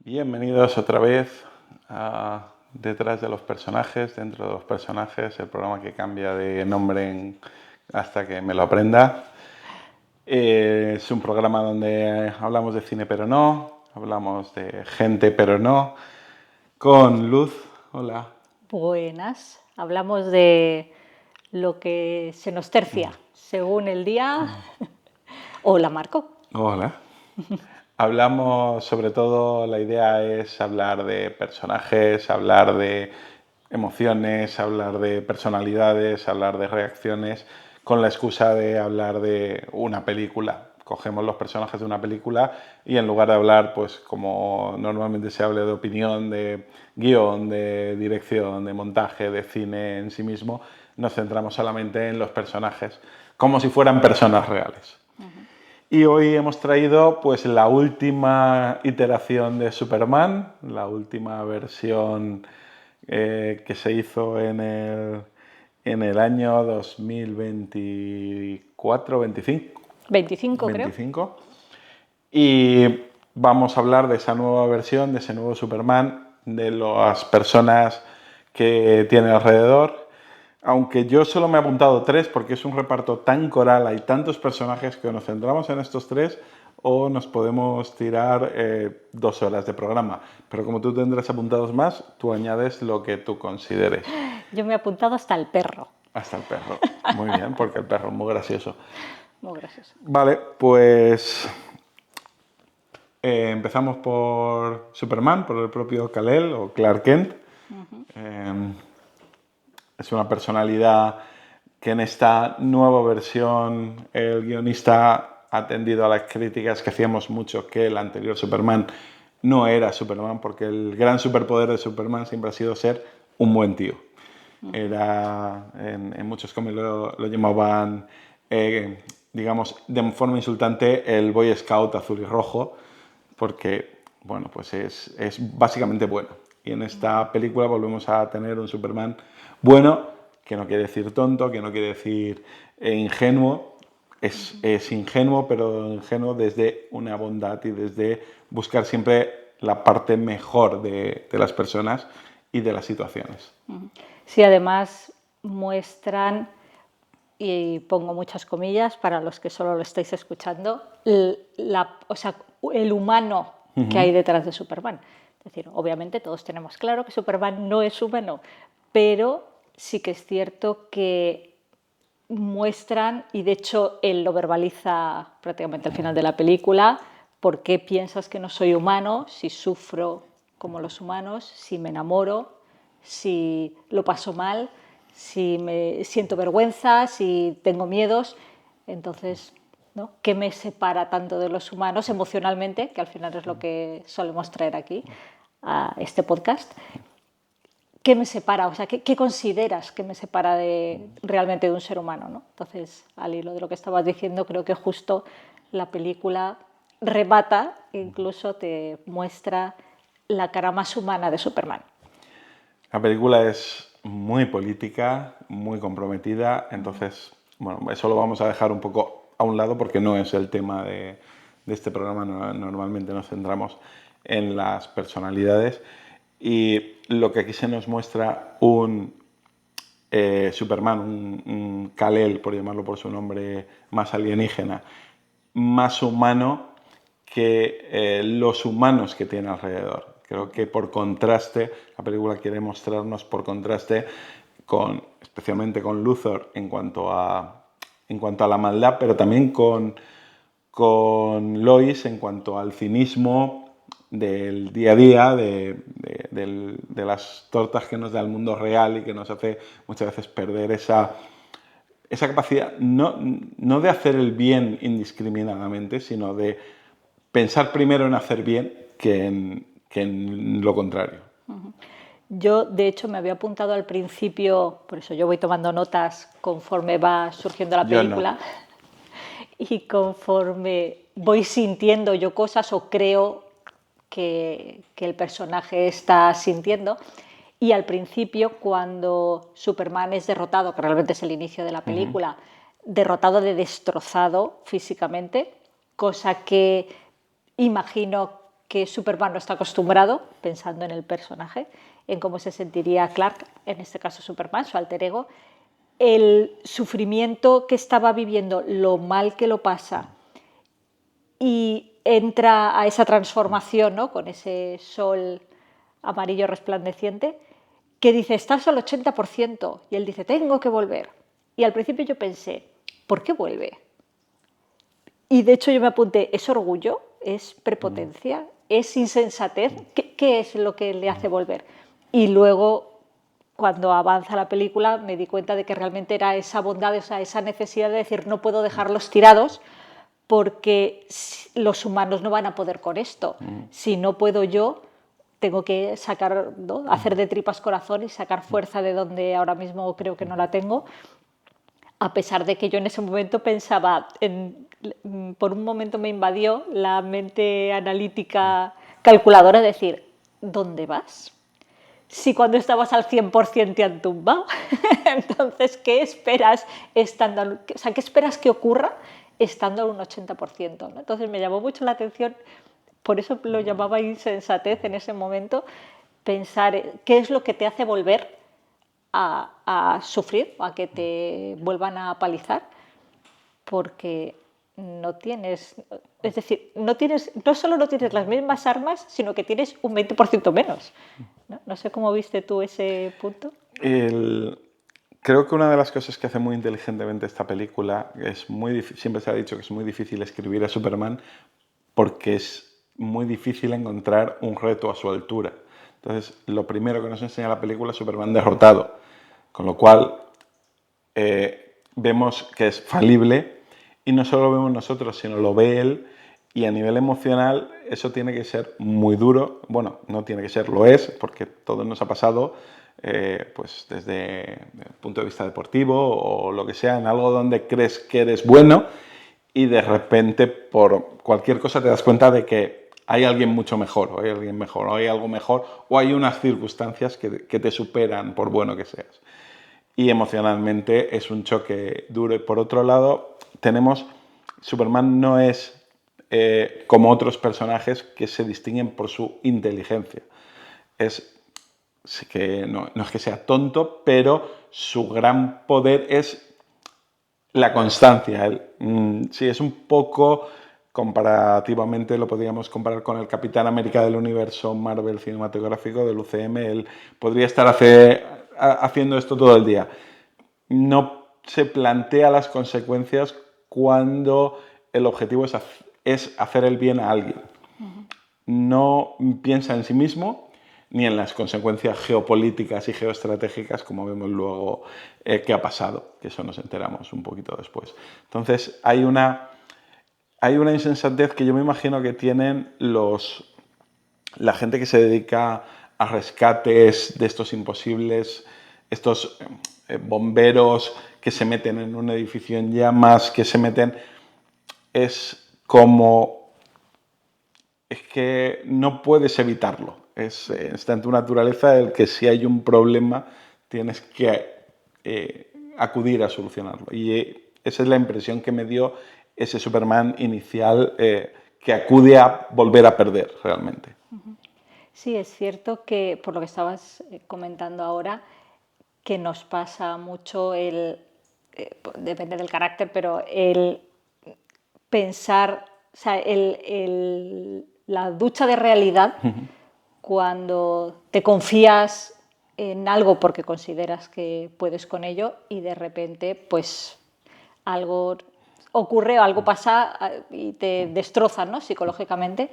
Bienvenidos otra vez a Detrás de los personajes, dentro de los personajes, el programa que cambia de nombre hasta que me lo aprenda. Es un programa donde hablamos de cine pero no, hablamos de gente pero no, con Luz. Hola. Buenas. Hablamos de lo que se nos tercia según el día. Hola, Marco. Hola. Hablamos, sobre todo, la idea es hablar de personajes, hablar de emociones, hablar de personalidades, hablar de reacciones, con la excusa de hablar de una película. Cogemos los personajes de una película y en lugar de hablar, pues como normalmente se habla de opinión, de guión, de dirección, de montaje, de cine en sí mismo, nos centramos solamente en los personajes, como si fueran personas reales. Y hoy hemos traído pues la última iteración de Superman, la última versión que se hizo en el año 2024, 25. 25, creo. 25. Y vamos a hablar de esa nueva versión, de ese nuevo Superman, de las personas que tiene alrededor. Aunque yo solo me he apuntado 3 porque es un reparto tan coral, hay tantos personajes que nos centramos en estos 3 o nos podemos tirar 2 horas de programa. Pero como tú tendrás apuntados más, tú añades lo que tú consideres. Yo me he apuntado hasta el perro. Hasta el perro. Muy bien, porque el perro es muy gracioso. Muy gracioso. Vale, pues empezamos por Superman, por el propio Kal-El o Clark Kent. Es una personalidad que en esta nueva versión el guionista ha atendido a las críticas que hacíamos mucho que el anterior Superman no era Superman, porque el gran superpoder de Superman siempre ha sido ser un buen tío. Era, en muchos cómics lo llamaban, digamos, de forma insultante, el Boy Scout azul y rojo, porque, bueno, pues es básicamente bueno. Y en esta película volvemos a tener un Superman bueno, que no quiere decir tonto, que no quiere decir ingenuo. Es ingenuo, pero ingenuo desde una bondad y desde buscar siempre la parte mejor de las personas y de las situaciones. Sí, además muestran, y pongo muchas comillas para los que solo lo estáis escuchando, el humano que hay detrás de Superman. Es decir, obviamente todos tenemos claro que Superman no es humano, pero sí que es cierto que muestran, y de hecho él lo verbaliza prácticamente al final de la película, ¿por qué piensas que no soy humano si sufro como los humanos, si me enamoro, si lo paso mal, si me siento vergüenza, si tengo miedos? Entonces, ¿no? ¿Qué me separa tanto de los humanos emocionalmente, que al final es lo que solemos traer aquí a este podcast? ¿Qué me separa? O sea, ¿qué consideras que me separa realmente de un ser humano, ¿no? Entonces, al hilo de lo que estabas diciendo, creo que justo la película remata, incluso te muestra la cara más humana de Superman. La película es muy política, muy comprometida, entonces, bueno, eso lo vamos a dejar un poco a un lado porque no es el tema de este programa. Normalmente nos centramos en las personalidades y lo que aquí se nos muestra un Superman, un Kal-El, por llamarlo por su nombre más alienígena, más humano que los humanos que tiene alrededor. Creo que por contraste, la película quiere mostrarnos por contraste, especialmente con Luthor en cuanto a la maldad, pero también con Lois en cuanto al cinismo del día a día, de las tortas que nos da el mundo real y que nos hace muchas veces perder esa capacidad, no de hacer el bien indiscriminadamente, sino de pensar primero en hacer bien que en lo contrario. Yo, de hecho, me había apuntado al principio, por eso yo voy tomando notas conforme va surgiendo la película, y conforme voy sintiendo yo cosas o creo que el personaje está sintiendo. Y al principio, cuando Superman es derrotado, que realmente es el inicio de la película, derrotado de destrozado físicamente, cosa que imagino que Superman no está acostumbrado, pensando en el personaje, en cómo se sentiría Clark, en este caso Superman, su alter ego, el sufrimiento que estaba viviendo, lo mal que lo pasa, y entra a esa transformación, ¿no?, con ese sol amarillo resplandeciente, que dice, estás al 80%, y él dice, tengo que volver. Y al principio yo pensé, ¿por qué vuelve? Y de hecho yo me apunté, ¿es orgullo? ¿Es prepotencia? ¿Es insensatez? ¿Qué es lo que le hace volver? Y luego, cuando avanza la película, me di cuenta de que realmente era esa bondad, esa necesidad de decir, no puedo dejarlos tirados porque los humanos no van a poder con esto. Si no puedo yo, tengo que sacar, ¿no?, hacer de tripas corazón y sacar fuerza de donde ahora mismo creo que no la tengo. A pesar de que yo en ese momento pensaba, por un momento me invadió la mente analítica calculadora de decir, ¿dónde vas? Si cuando estabas al 100% te han tumbado. Entonces, ¿qué esperas estando, o sea, qué esperas que ocurra estando al un 80%? ¿No? Entonces me llamó mucho la atención, por eso lo llamaba insensatez en ese momento, pensar qué es lo que te hace volver a sufrir, a que te vuelvan a palizar, porque no tienes, es decir, no solo no tienes las mismas armas, sino que tienes un 20% menos. No sé cómo viste tú ese punto. Creo que una de las cosas que hace muy inteligentemente esta película es siempre se ha dicho que es muy difícil escribir a Superman porque es muy difícil encontrar un reto a su altura. Entonces, lo primero que nos enseña la película es Superman derrotado, con lo cual vemos que es falible y no solo lo vemos nosotros, sino lo ve él, y a nivel emocional eso tiene que ser muy duro. Bueno, no tiene que ser, lo es, porque todo nos ha pasado, pues desde el punto de vista deportivo o lo que sea, en algo donde crees que eres bueno y de repente por cualquier cosa te das cuenta de que hay alguien mucho mejor, o hay alguien mejor, o hay algo mejor, o hay unas circunstancias que te superan por bueno que seas. Y emocionalmente es un choque duro. Y por otro lado, Superman no es como otros personajes que se distinguen por su inteligencia. No es que sea tonto, pero su gran poder es la constancia. Sí, es un poco, comparativamente lo podríamos comparar con el Capitán América del universo Marvel cinematográfico del UCM. Él podría estar haciendo esto todo el día. No se plantea las consecuencias cuando el objetivo es hacer el bien a alguien. No piensa en sí mismo ni en las consecuencias geopolíticas y geoestratégicas, como vemos luego que ha pasado, que eso nos enteramos un poquito después. Entonces, hay una insensatez que yo me imagino que tienen la gente que se dedica a rescates de estos imposibles, estos bomberos que se meten en un edificio en llamas, que se meten... Es que no puedes evitarlo. Está en tu naturaleza el que si hay un problema tienes que acudir a solucionarlo. Y esa es la impresión que me dio ese Superman inicial que acude a volver a perder realmente. Sí, es cierto que, por lo que estabas comentando ahora, que nos pasa mucho depende del carácter, pero el pensar, o sea, la ducha de realidad, cuando te confías en algo porque consideras que puedes con ello y de repente pues algo ocurre o algo pasa y te destroza, ¿no?, psicológicamente.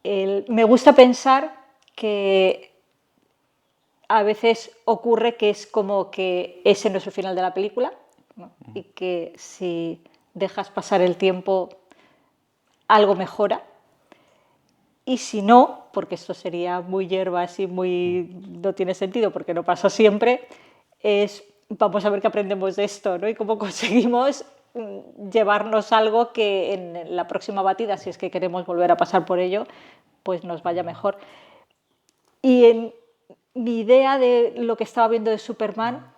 Me gusta pensar que a veces ocurre que es como que ese no es el final de la película, ¿no?, y que si dejas pasar el tiempo algo mejora. Y si no, porque esto sería muy hierbas y no tiene sentido porque no pasa siempre, vamos a ver qué aprendemos de esto, ¿no?, y cómo conseguimos llevarnos algo que en la próxima batida, si es que queremos volver a pasar por ello, pues nos vaya mejor. Y en mi idea de lo que estaba viendo de Superman,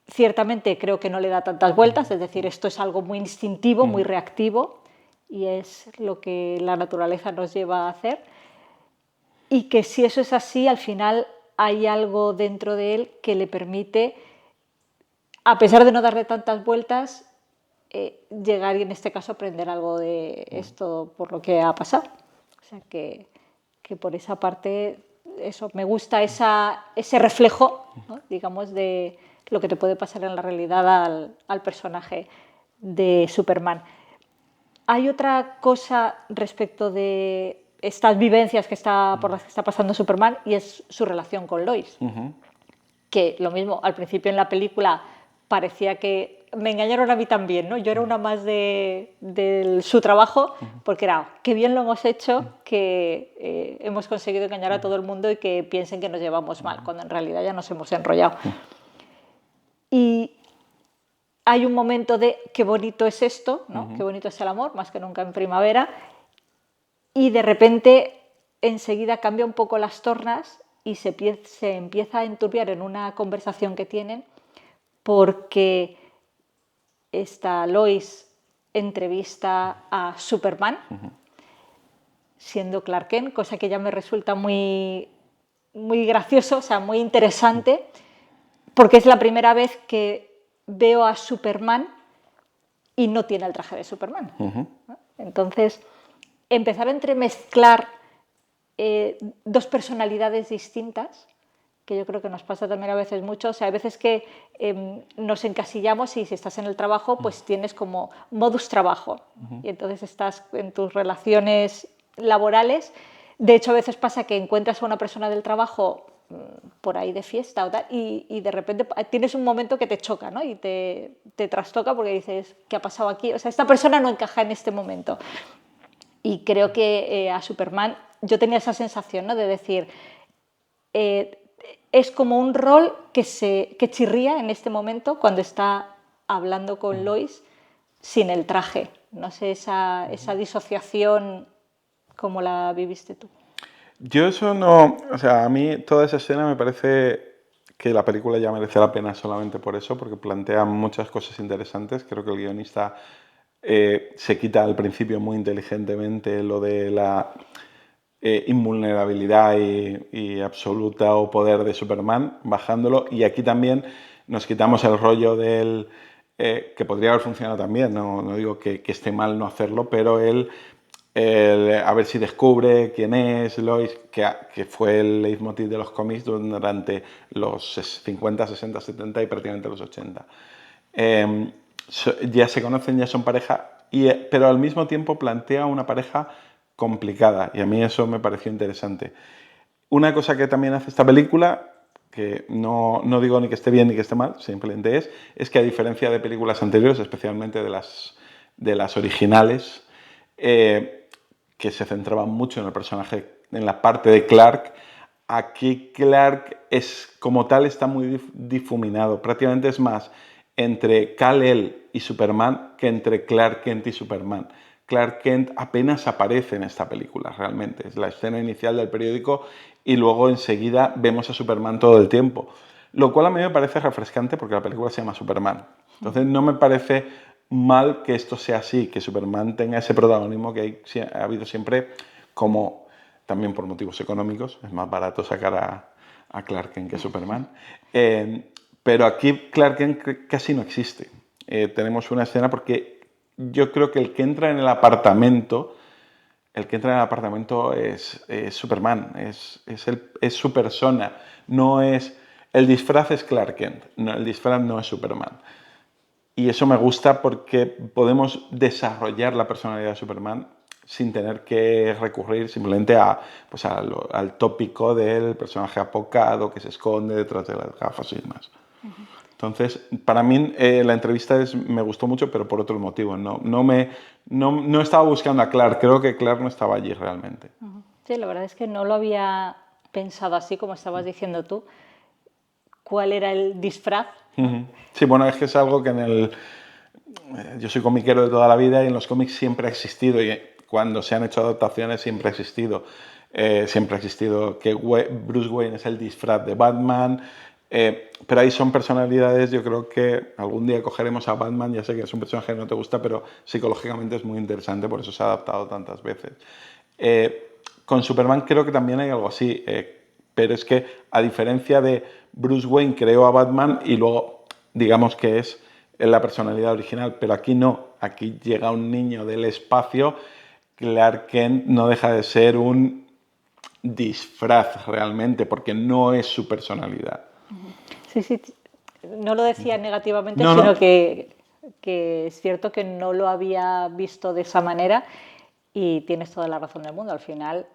ciertamente creo que no le da tantas vueltas, es decir, esto es algo muy instintivo, muy reactivo, y es lo que la naturaleza nos lleva a hacer. y que si eso es así, al final hay algo dentro de él que le permite, a pesar de no darle tantas vueltas, llegar y en este caso aprender algo de esto por lo que ha pasado. O sea que por esa parte, eso, me gusta ese reflejo, ¿no? Digamos, de lo que te puede pasar en la realidad al personaje de Superman. Hay otra cosa respecto de estas vivencias por las que está pasando Superman y es su relación con Lois. Que lo mismo, al principio en la película parecía que me engañaron a mí también, ¿no? Yo era una más de su trabajo, porque era, qué bien lo hemos hecho, que hemos conseguido engañar a todo el mundo y que piensen que nos llevamos mal, cuando en realidad ya nos hemos enrollado. Y hay un momento de qué bonito es esto, ¿no? Qué bonito es el amor, más que nunca en primavera, y de repente enseguida cambia un poco las tornas y se empieza a enturbiar en una conversación que tienen, porque esta Lois entrevista a Superman, siendo Clark Kent, cosa que ya me resulta muy, muy gracioso, o sea, muy interesante, porque es la primera vez que veo a Superman y no tiene el traje de Superman. Entonces, empezar a entremezclar dos personalidades distintas, que yo creo que nos pasa también a veces mucho. O sea, hay veces que nos encasillamos y si estás en el trabajo, pues tienes como modus trabajo. Y entonces estás en tus relaciones laborales. De hecho, a veces pasa que encuentras a una persona del trabajo por ahí de fiesta o tal, y de repente tienes un momento que te choca, ¿no? Y te trastoca porque dices, ¿qué ha pasado aquí? O sea, esta persona no encaja en este momento. Y creo que a Superman yo tenía esa sensación, ¿no? De decir, es como un rol que chirría en este momento cuando está hablando con Lois sin el traje. No sé, esa disociación, ¿cómo la viviste tú? Yo eso no, o sea, a mí toda esa escena me parece que la película ya merece la pena solamente por eso, porque plantea muchas cosas interesantes. Creo que el guionista se quita al principio muy inteligentemente lo de la invulnerabilidad y absoluta o poder de Superman, bajándolo, y aquí también nos quitamos el rollo del que podría haber funcionado también, no digo que esté mal no hacerlo, pero a ver si descubre quién es Lois, que fue el leitmotiv de los cómics durante los 50, 60, 70 y prácticamente los 80. Ya se conocen, ya son pareja, pero al mismo tiempo plantea una pareja complicada, y a mí eso me pareció interesante. Una cosa que también hace esta película, que no digo ni que esté bien ni que esté mal, simplemente es que a diferencia de películas anteriores, especialmente de las originales, que se centraban mucho en el personaje, en la parte de Clark, aquí Clark como tal está muy difuminado. Prácticamente es más entre Kal-El y Superman que entre Clark Kent y Superman. Clark Kent apenas aparece en esta película, realmente. Es la escena inicial del periódico y luego enseguida vemos a Superman todo el tiempo. Lo cual a mí me parece refrescante porque la película se llama Superman. Entonces no me parece mal que esto sea así, que Superman tenga ese protagonismo que ha habido siempre, como también por motivos económicos. Es más barato sacar a Clark Kent que Superman. Pero aquí Clark Kent casi no existe. Tenemos una escena porque yo creo que el que entra en el apartamento es Superman, es su persona, no es... El disfraz es Clark Kent, no, el disfraz no es Superman. Y eso me gusta porque podemos desarrollar la personalidad de Superman sin tener que recurrir simplemente pues al tópico del personaje apocado que se esconde detrás de las gafas y demás. Entonces, para mí la entrevista me gustó mucho, pero por otros motivos. No estaba buscando a Clark, creo que Clark no estaba allí realmente. Sí, la verdad es que no lo había pensado así como estabas diciendo tú. ¿Cuál era el disfraz? Sí, bueno, es que es algo que yo soy comiquero de toda la vida y en los cómics siempre ha existido, y cuando se han hecho adaptaciones siempre ha existido. Siempre ha existido que Bruce Wayne es el disfraz de Batman, pero ahí son personalidades, yo creo que algún día cogeremos a Batman, ya sé que es un personaje que no te gusta, pero psicológicamente es muy interesante, por eso se ha adaptado tantas veces. con Superman creo que también hay algo así, pero es que a diferencia de Bruce Wayne creó a Batman y luego digamos que es la personalidad original, pero aquí no, aquí llega un niño del espacio, Clark Kent no deja de ser un disfraz realmente, porque no es su personalidad. Sí, sí, no lo decía negativamente, No, sino no. que es cierto que no lo había visto de esa manera y tienes toda la razón del mundo. Al final,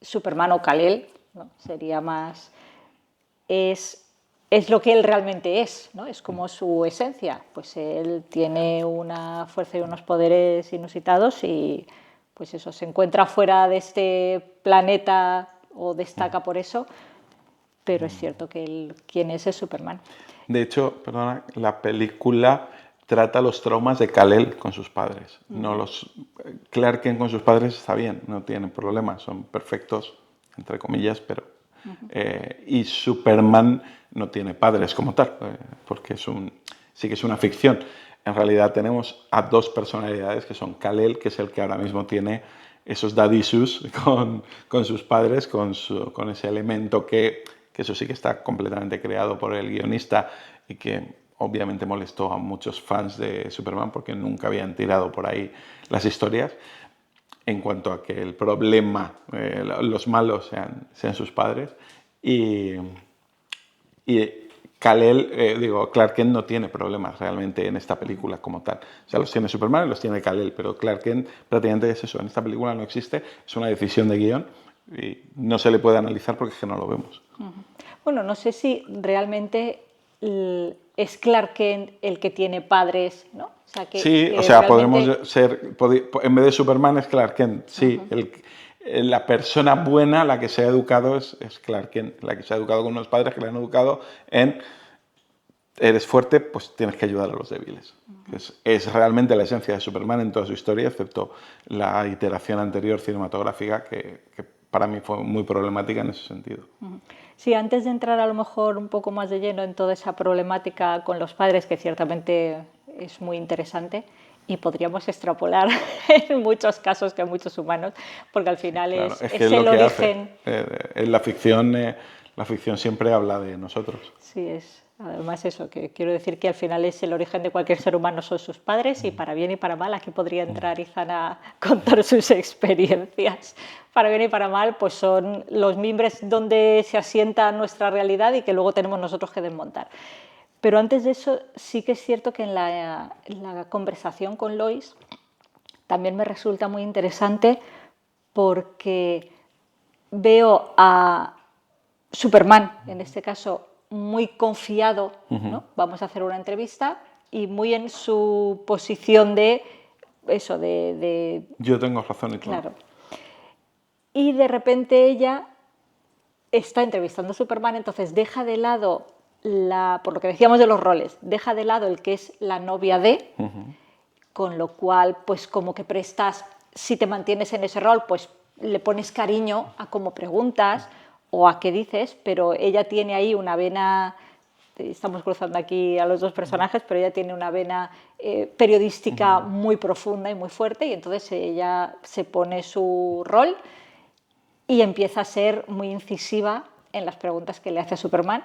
Superman o Kal-El, ¿no? Sería más... Es lo que él realmente es, ¿no? Es como su esencia. Pues él tiene una fuerza y unos poderes inusitados y pues eso, se encuentra fuera de este planeta o destaca por eso, pero es cierto que quien es Superman. De hecho, perdona, la película trata los traumas de Kal-El con sus padres. No los Clark Kent con sus padres está bien, no tienen problemas, son perfectos, entre comillas, pero... y Superman no tiene padres como tal, porque sí que es una ficción. En realidad tenemos a dos personalidades que son Kal-El, que es el que ahora mismo tiene esos daddy issues con sus padres, con ese elemento que eso sí que está completamente creado por el guionista y que obviamente molestó a muchos fans de Superman porque nunca habían tirado por ahí las historias en cuanto a que el problema, los malos sean sus padres. Y Kal-El, Clark Kent no tiene problemas realmente en esta película como tal. O sea, los tiene Superman y los tiene Kal-El, pero Clark Kent prácticamente es eso. En esta película no existe, es una decisión de guión y no se le puede analizar porque es que no lo vemos. Bueno, no sé si realmente es Clark Kent el que tiene padres, ¿no? O sea, sí, que o sea, realmente... podemos ser, en vez de Superman es Clark Kent, sí. La persona buena, la que se ha educado es Clark Kent, la que se ha educado con unos padres que le han educado en eres fuerte, pues tienes que ayudar a los débiles. Es realmente la esencia de Superman en toda su historia, excepto la iteración anterior cinematográfica que para mí fue muy problemática en ese sentido. Sí, antes de entrar a lo mejor un poco más de lleno en toda esa problemática con los padres, que ciertamente es muy interesante y podríamos extrapolar en muchos casos que muchos humanos, porque al final claro, es que el lo que origen. en la ficción siempre habla de nosotros. Sí, es además eso, que quiero decir que al final es el origen de cualquier ser humano, son sus padres y para bien y para mal, aquí podría entrar Izan a contar sus experiencias. Para bien y para mal, pues son los mimbres donde se asienta nuestra realidad y que luego tenemos nosotros que desmontar. Pero antes de eso, sí que es cierto que en la conversación con Lois también me resulta muy interesante porque veo a Superman, en este caso, muy confiado, ¿no? Vamos a hacer una entrevista y muy en su posición de eso, Yo tengo razón y tú claro. no. Y de repente ella está entrevistando a Superman, entonces deja de lado, por lo que decíamos de los roles, deja de lado el que es la novia de, con lo cual, pues como que prestas, si te mantienes en ese rol, pues le pones cariño a cómo preguntas o a qué dices, pero ella tiene ahí una vena, estamos cruzando aquí a los dos personajes, pero ella tiene una vena periodística muy profunda y muy fuerte, y entonces ella se pone su rol y empieza a ser muy incisiva en las preguntas que le hace a Superman.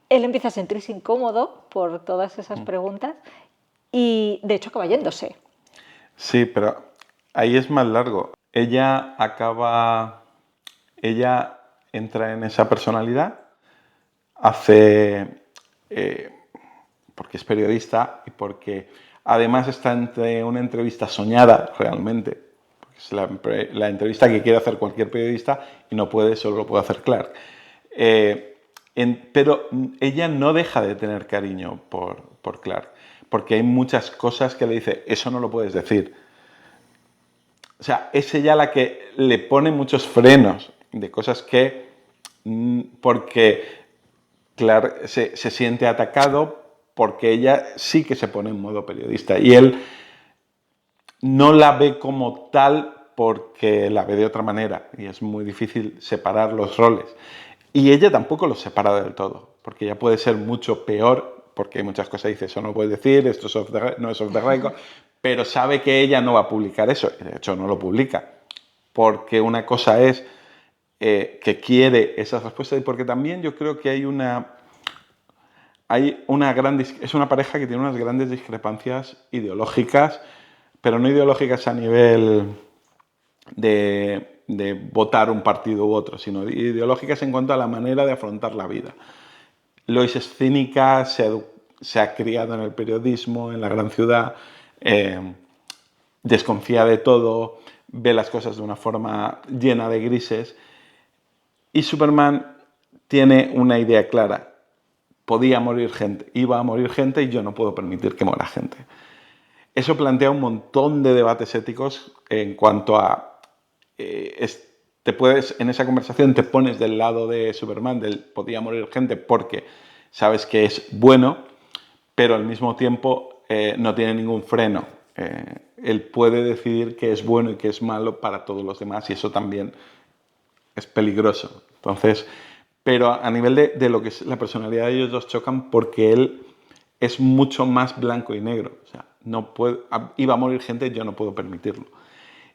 Él empieza a sentirse incómodo por todas esas preguntas y de hecho acaba yéndose. Sí, pero ahí es más largo. Ella entra en esa personalidad, porque es periodista y porque además está entre una entrevista soñada realmente. Porque es la entrevista que quiere hacer cualquier periodista y no puede, solo lo puede hacer Clark. Pero ella no deja de tener cariño por Clark, porque hay muchas cosas que le dice, eso no lo puedes decir. O sea, es ella la que le pone muchos frenos de cosas que, porque Clark se siente atacado, porque ella sí que se pone en modo periodista y él no la ve como tal porque la ve de otra manera y es muy difícil separar los roles. Y ella tampoco los separa del todo, porque ella puede ser mucho peor, porque hay muchas cosas que dice, eso no puedes decir, esto no es off the record, pero sabe que ella no va a publicar eso, y de hecho no lo publica. porque una cosa es que quiere esas respuestas y porque también yo creo que es una pareja que tiene unas grandes discrepancias ideológicas, pero no ideológicas a nivel de votar un partido u otro, sino ideológicas en cuanto a la manera de afrontar la vida. Lois es cínica, se ha criado en el periodismo, en la gran ciudad, desconfía de todo, ve las cosas de una forma llena de grises. Y Superman tiene una idea clara. Podía morir gente, iba a morir gente y yo no puedo permitir que muera gente. Eso plantea un montón de debates éticos en cuanto a... en esa conversación te pones del lado de Superman, del podía morir gente porque sabes que es bueno, pero al mismo tiempo no tiene ningún freno. Él puede decidir qué es bueno y qué es malo para todos los demás y eso también es peligroso. Entonces, pero a nivel de lo que es la personalidad de ellos dos chocan porque él es mucho más blanco y negro. O sea, no puedo, iba a morir gente, yo no puedo permitirlo.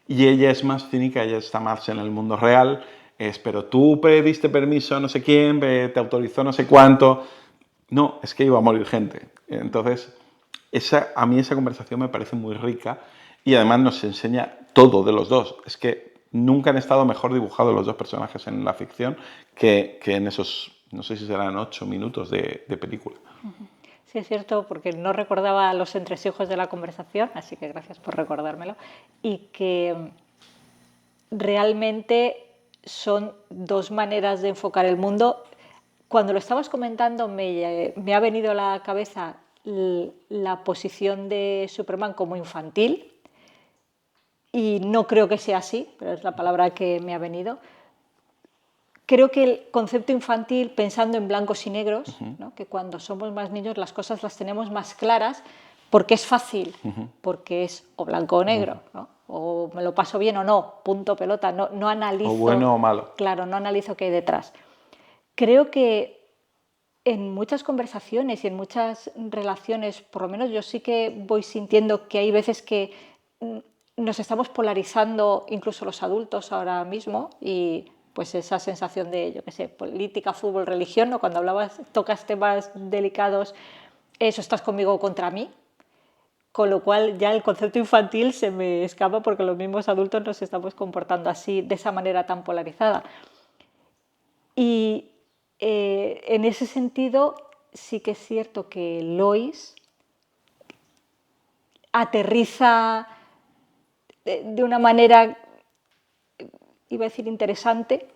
Y ella es más cínica, ella está más en el mundo real, pero tú pediste permiso a no sé quién, te autorizó no sé cuánto. No, es que iba a morir gente. Entonces, a mí esa conversación me parece muy rica y además nos enseña todo de los dos. Es que nunca han estado mejor dibujados los dos personajes en la ficción que en esos, no sé si serán 8 minutos de película. Sí, es cierto, porque no recordaba los entresijos de la conversación, así que gracias por recordármelo, y que realmente son dos maneras de enfocar el mundo. Cuando lo estabas comentando me ha venido a la cabeza la posición de Superman como infantil, y no creo que sea así, pero es la palabra que me ha venido. Creo que el concepto infantil, pensando en blancos y negros, ¿no? Que cuando somos más niños las cosas las tenemos más claras porque es fácil, porque es o blanco o negro, ¿no? O me lo paso bien o no, punto pelota, no analizo... O bueno o malo. Claro, no analizo qué hay detrás. Creo que en muchas conversaciones y en muchas relaciones, por lo menos yo sí que voy sintiendo que hay veces que nos estamos polarizando, incluso los adultos ahora mismo, y pues esa sensación de, yo qué sé, política, fútbol, religión, ¿no? Cuando tocas temas delicados, eso, estás conmigo o contra mí, con lo cual ya el concepto infantil se me escapa porque los mismos adultos nos estamos comportando así, de esa manera tan polarizada. Y en ese sentido sí que es cierto que Lois aterriza de una manera, iba a decir interesante,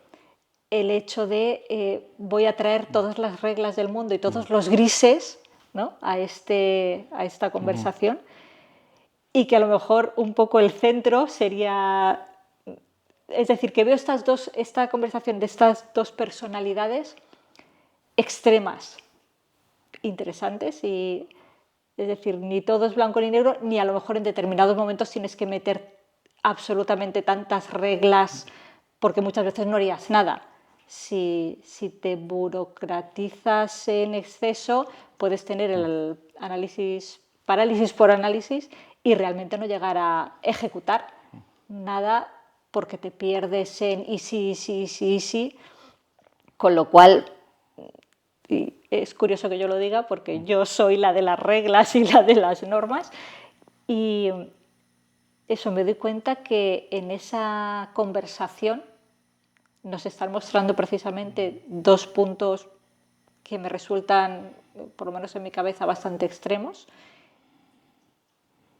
el hecho de voy a traer todas las reglas del mundo y todos los grises, ¿no? a esta conversación, y que a lo mejor un poco el centro sería... Es decir, que veo esta conversación de estas dos personalidades extremas, interesantes, y es decir, ni todo es blanco ni negro, ni a lo mejor en determinados momentos tienes que meter absolutamente tantas reglas porque muchas veces no harías nada. Si te burocratizas en exceso, puedes tener el parálisis por análisis y realmente no llegar a ejecutar nada porque te pierdes en y sí, con lo cual, y es curioso que yo lo diga porque yo soy la de las reglas y la de las normas, y eso, me doy cuenta que en esa conversación nos están mostrando precisamente dos puntos que me resultan, por lo menos en mi cabeza, bastante extremos,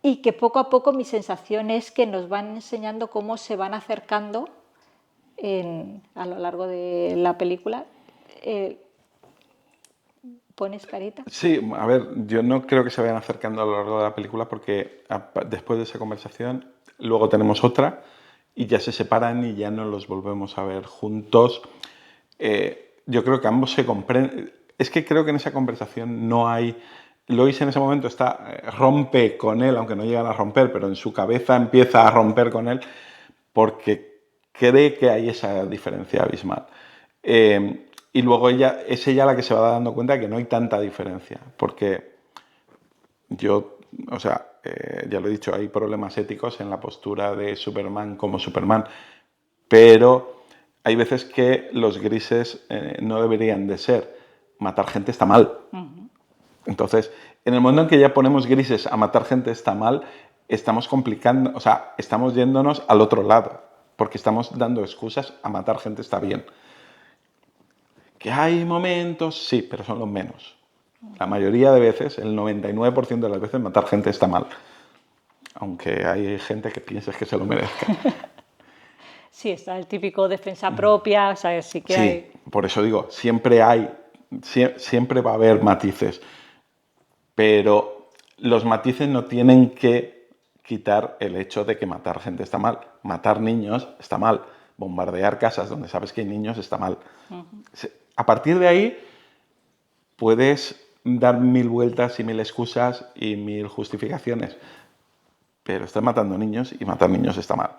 y que poco a poco mi sensación es que nos van enseñando cómo se van acercando a lo largo de la película. ¿Pones carita? Sí, a ver, yo no creo que se vayan acercando a lo largo de la película porque después de esa conversación luego tenemos otra y ya se separan y ya no los volvemos a ver juntos. Yo creo que ambos se comprenden. Es que creo que en esa conversación no hay... Lois en ese momento rompe con él, aunque no llegan a romper, pero en su cabeza empieza a romper con él porque cree que hay esa diferencia abismal. Y luego es ella la que se va dando cuenta de que no hay tanta diferencia, porque yo, o sea, ya lo he dicho, hay problemas éticos en la postura de Superman como Superman, pero hay veces que los grises no deberían de ser. Matar gente está mal. Entonces, en el momento en que ya ponemos grises a matar gente está mal, estamos complicando, o sea, estamos yéndonos al otro lado, porque estamos dando excusas a matar gente está bien. Que hay momentos, sí, pero son los menos. La mayoría de veces, el 99% de las veces, matar gente está mal. Aunque hay gente que piensa que se lo merezca. Sí, está el típico defensa propia, o sea, sí que hay... Sí, por eso digo, siempre va a haber matices, pero los matices no tienen que quitar el hecho de que matar gente está mal. Matar niños está mal. Bombardear casas donde sabes que hay niños está mal. A partir de ahí puedes dar 1000 vueltas y 1000 excusas y 1000 justificaciones, pero estás matando niños y matar niños está mal.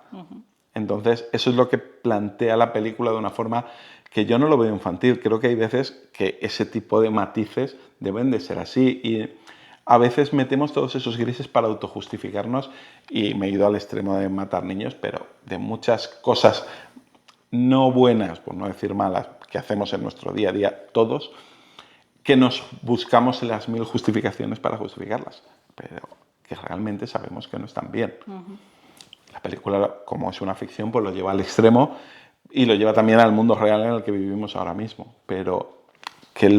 Entonces, eso es lo que plantea la película de una forma que yo no lo veo infantil. Creo que hay veces que ese tipo de matices deben de ser así y a veces metemos todos esos grises para autojustificarnos y me he ido al extremo de matar niños, pero de muchas cosas no buenas, por no decir malas, que hacemos en nuestro día a día todos, que nos buscamos las 1000 justificaciones para justificarlas, pero que realmente sabemos que no están bien. La película, como es una ficción, pues lo lleva al extremo y lo lleva también al mundo real en el que vivimos ahora mismo. Pero que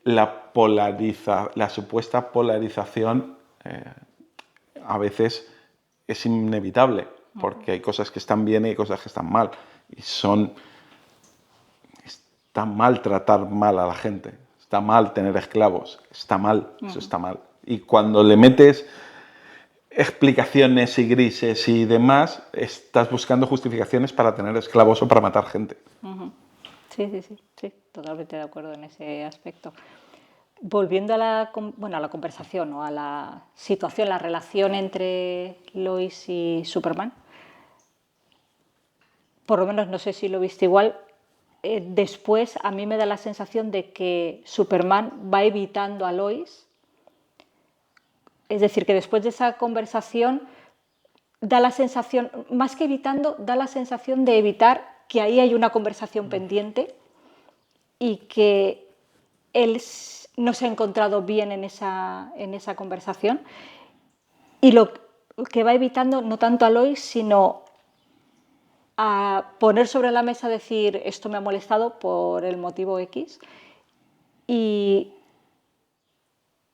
la supuesta polarización a veces es inevitable, porque hay cosas que están bien y hay cosas que están mal. Y está mal tratar mal a la gente, está mal tener esclavos, está mal, eso está mal. Y cuando le metes explicaciones y grises y demás, estás buscando justificaciones para tener esclavos o para matar gente. Sí, totalmente de acuerdo en ese aspecto. Volviendo a la conversación o a la situación, la relación entre Lois y Superman, por lo menos no sé si lo viste igual, después a mí me da la sensación de que Superman va evitando a Lois. Es decir, que después de esa conversación da la sensación, más que evitando, da la sensación de evitar que ahí hay una conversación pendiente y que él no se ha encontrado bien en esa conversación. Y lo que va evitando no tanto a Lois, sino a poner sobre la mesa, decir, esto me ha molestado por el motivo X, y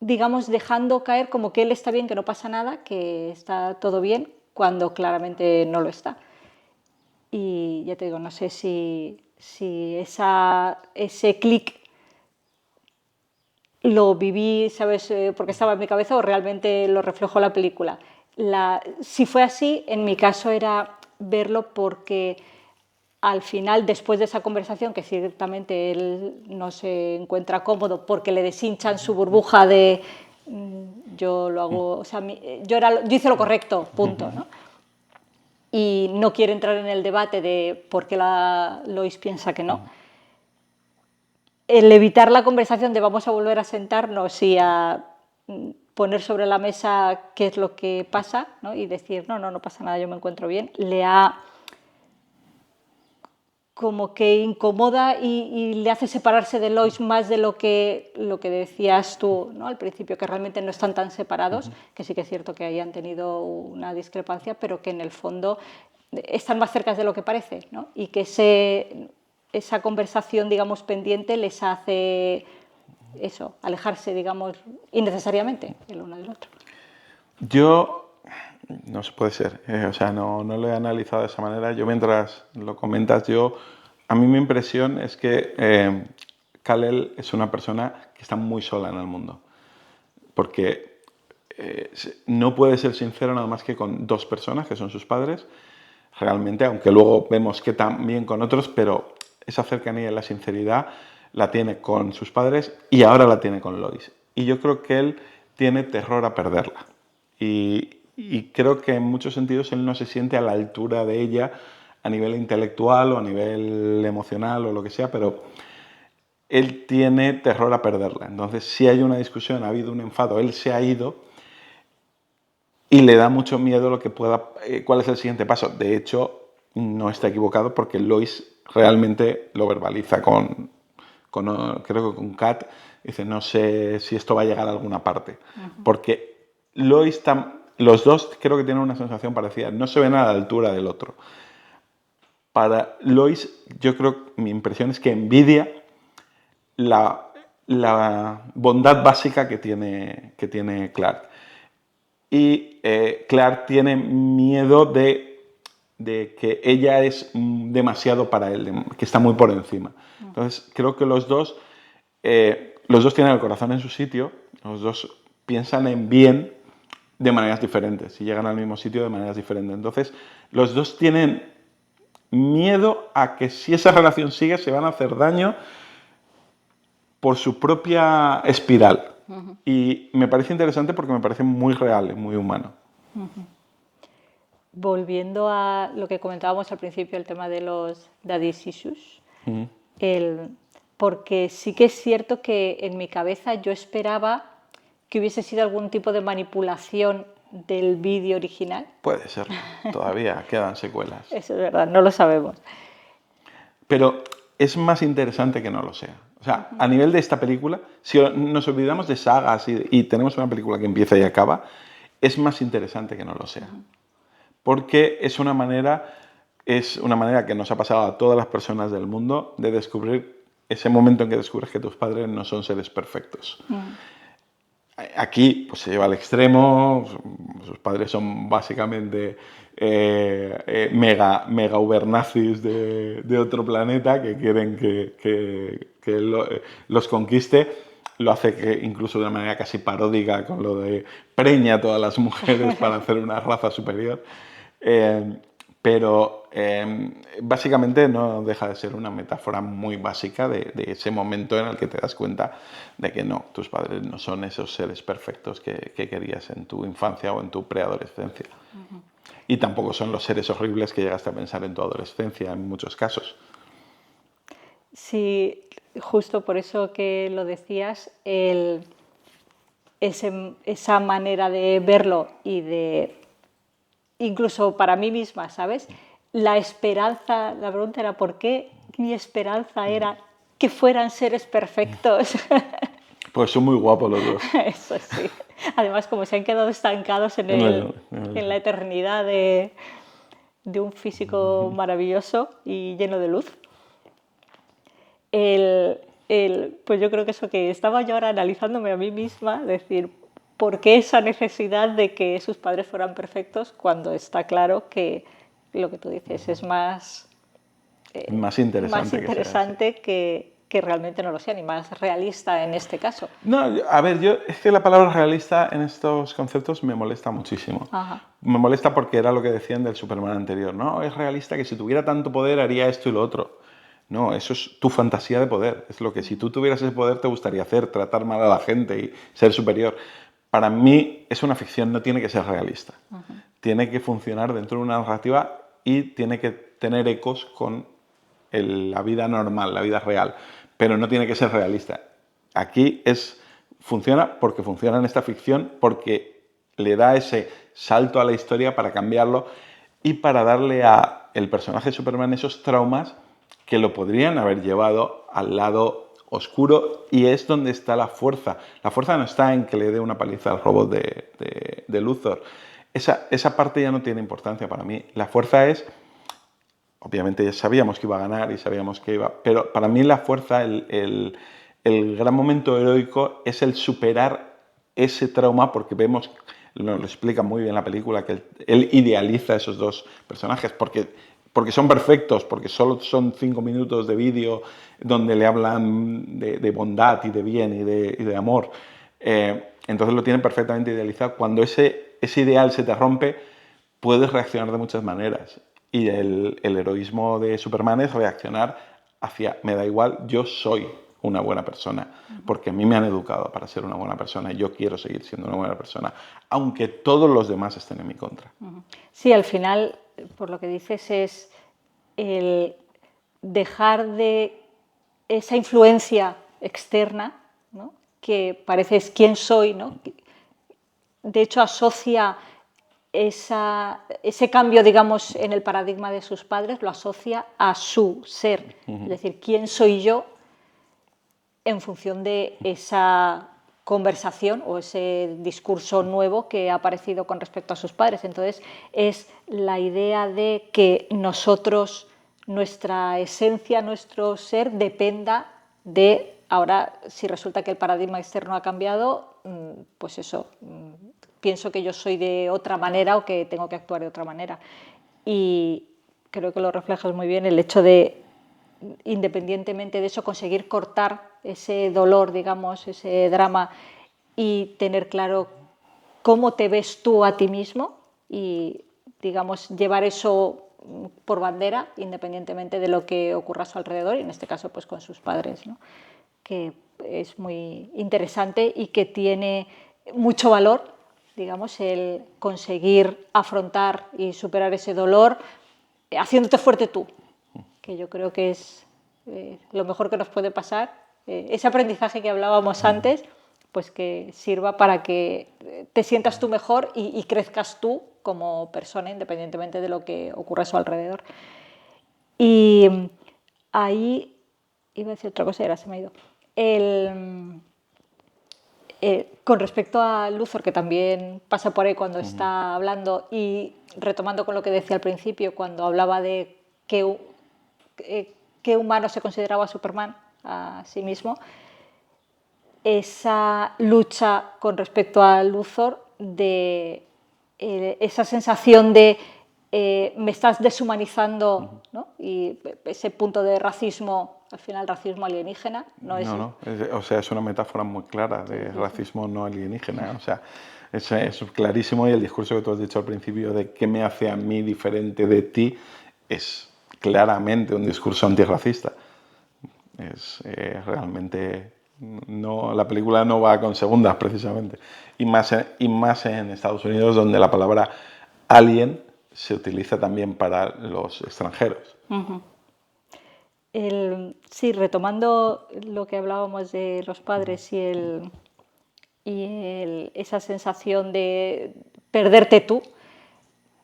digamos, dejando caer como que él está bien, que no pasa nada, que está todo bien, cuando claramente no lo está. Y ya te digo, no sé si ese clic lo viví, ¿sabes?, porque estaba en mi cabeza o realmente lo reflejó la película. Si fue así, en mi caso era verlo porque al final, después de esa conversación, que ciertamente él no se encuentra cómodo porque le deshinchan su burbuja de yo lo hago, o sea, yo hice lo correcto, punto, ¿no? Y no quiere entrar en el debate de por qué Lois piensa que no. El evitar la conversación de vamos a volver a sentarnos y a poner sobre la mesa qué es lo que pasa, ¿no? Y decir, no pasa nada, yo me encuentro bien, le ha como que incomoda y le hace separarse de Lois más de lo que decías tú, ¿no?, al principio, que realmente no están tan separados, que sí que es cierto que hayan tenido una discrepancia, pero que en el fondo están más cerca de lo que parece, ¿no? Y que esa conversación, digamos, pendiente les hace eso, alejarse, digamos, innecesariamente el uno del otro. Yo, no se puede ser, o sea, no lo he analizado de esa manera. Yo mientras lo comentas, a mí mi impresión es que Kal-El es una persona que está muy sola en el mundo, porque no puede ser sincero nada más que con 2 personas, que son sus padres, realmente, aunque luego vemos que también con otros, pero esa cercanía y la sinceridad la tiene con sus padres y ahora la tiene con Lois. Y yo creo que él tiene terror a perderla. Y creo que en muchos sentidos él no se siente a la altura de ella a nivel intelectual o a nivel emocional o lo que sea, pero él tiene terror a perderla. Entonces, si hay una discusión, ha habido un enfado, él se ha ido y le da mucho miedo cuál es el siguiente paso. De hecho, no está equivocado porque Lois realmente lo verbaliza creo que con Kat. Dice, no sé si esto va a llegar a alguna parte. Porque Lois, los dos creo que tienen una sensación parecida. No se ven a la altura del otro. Para Lois, yo creo, mi impresión es que envidia la bondad básica que tiene Clark. Y Clark tiene miedo de que ella es demasiado para él, que está muy por encima. Entonces, creo que los dos tienen el corazón en su sitio, los dos piensan en bien de maneras diferentes y llegan al mismo sitio de maneras diferentes. Entonces, los dos tienen miedo a que si esa relación sigue se van a hacer daño por su propia espiral. Y me parece interesante porque me parece muy real, muy humano. Volviendo a lo que comentábamos al principio, el tema de los daddy issues, porque sí que es cierto que en mi cabeza yo esperaba que hubiese sido algún tipo de manipulación del vídeo original. Puede ser, todavía quedan secuelas. Eso es verdad, no lo sabemos. Pero es más interesante que no lo sea. O sea, a nivel de esta película, si nos olvidamos de sagas y tenemos una película que empieza y acaba, es más interesante que no lo sea. Porque es una manera que nos ha pasado a todas las personas del mundo de descubrir ese momento en que descubres que tus padres no son seres perfectos. Aquí pues, se lleva al extremo, sus padres son básicamente mega ubernazis de otro planeta que quieren que los conquiste. Lo hace que incluso de una manera casi paródica con lo de preña a todas las mujeres para hacer una raza superior. Pero básicamente no deja de ser una metáfora muy básica de ese momento en el que te das cuenta de que no, tus padres no son esos seres perfectos que querías en tu infancia o en tu preadolescencia. Y tampoco son los seres horribles que llegaste a pensar en tu adolescencia en muchos casos. Sí, justo por eso que lo decías, esa manera de verlo y de, incluso para mí misma, ¿sabes? La esperanza, la pregunta era ¿por qué mi esperanza era que fueran seres perfectos? Pues son muy guapos los dos. Eso sí. Además, como se han quedado estancados en la eternidad de un físico maravilloso y lleno de luz. Pues yo creo que eso que estaba yo ahora analizándome a mí misma, decir, ¿por qué esa necesidad de que sus padres fueran perfectos cuando está claro que lo que tú dices es más interesante que realmente no lo sean y más realista en este caso? No, a ver, es que la palabra realista en estos conceptos me molesta muchísimo. Ajá. Me molesta porque era lo que decían del Superman anterior, ¿no? Es realista que si tuviera tanto poder haría esto y lo otro. No, eso es tu fantasía de poder. Es lo que si tú tuvieras ese poder te gustaría hacer, tratar mal a la gente y ser superior. Para mí es una ficción, no tiene que ser realista. Tiene que funcionar dentro de una narrativa y tiene que tener ecos con la vida normal, la vida real. Pero no tiene que ser realista. Aquí funciona porque funciona en esta ficción, porque le da ese salto a la historia para cambiarlo y para darle al personaje de Superman esos traumas que lo podrían haber llevado al lado oscuro, y es donde está la fuerza. La fuerza no está en que le dé una paliza al robot de Luthor. Esa parte ya no tiene importancia para mí. La fuerza es, obviamente ya sabíamos que iba a ganar y sabíamos que iba, pero para mí la fuerza, el gran momento heroico es el superar ese trauma, porque vemos, lo explica muy bien la película, que él idealiza a esos dos personajes porque son perfectos, porque solo son 5 minutos de vídeo donde le hablan de bondad y de bien y de amor. Entonces lo tienen perfectamente idealizado. Cuando ese ideal se te rompe, puedes reaccionar de muchas maneras. Y el heroísmo de Superman es reaccionar hacia, me da igual, yo soy una buena persona, porque a mí me han educado para ser una buena persona y yo quiero seguir siendo una buena persona, aunque todos los demás estén en mi contra. Sí, al final, por lo que dices, es el dejar de esa influencia externa, ¿no? Que parece es quién soy, ¿no? De hecho, asocia ese cambio, digamos, en el paradigma de sus padres lo asocia a su ser. Es decir, ¿quién soy yo en función de esa conversación o ese discurso nuevo que ha aparecido con respecto a sus padres? Entonces, es la idea de que nosotros, nuestra esencia, nuestro ser, dependa de, ahora, si resulta que el paradigma externo ha cambiado, pues eso, pienso que yo soy de otra manera o que tengo que actuar de otra manera. Y creo que lo reflejas muy bien el hecho de, independientemente de eso, conseguir cortar ese dolor, digamos, ese drama y tener claro cómo te ves tú a ti mismo y, digamos, llevar eso por bandera, independientemente de lo que ocurra a su alrededor, y en este caso pues con sus padres, ¿no? Que es muy interesante y que tiene mucho valor, digamos, el conseguir afrontar y superar ese dolor haciéndote fuerte tú, que yo creo que es lo mejor que nos puede pasar. Ese aprendizaje que hablábamos antes, pues que sirva para que te sientas tú mejor y crezcas tú como persona, independientemente de lo que ocurra a su alrededor. Y ahí iba a decir otra cosa y ahora se me ha ido. Con respecto a Luthor, que también pasa por ahí cuando está hablando, y retomando con lo que decía al principio, cuando hablaba de qué humano se consideraba Superman a sí mismo, esa lucha con respecto a Luthor, de esa sensación de me estás deshumanizando, ¿no? Y ese punto de racismo, al final racismo alienígena. No, o sea, es una metáfora muy clara de racismo no alienígena. O sea, es clarísimo, y el discurso que tú has dicho al principio de qué me hace a mí diferente de ti es claramente un discurso antirracista. Es realmente... No, la película no va con segundas, precisamente. Y más en Estados Unidos, donde la palabra alien se utiliza también para los extranjeros. Sí, retomando lo que hablábamos de los padres esa sensación de perderte tú,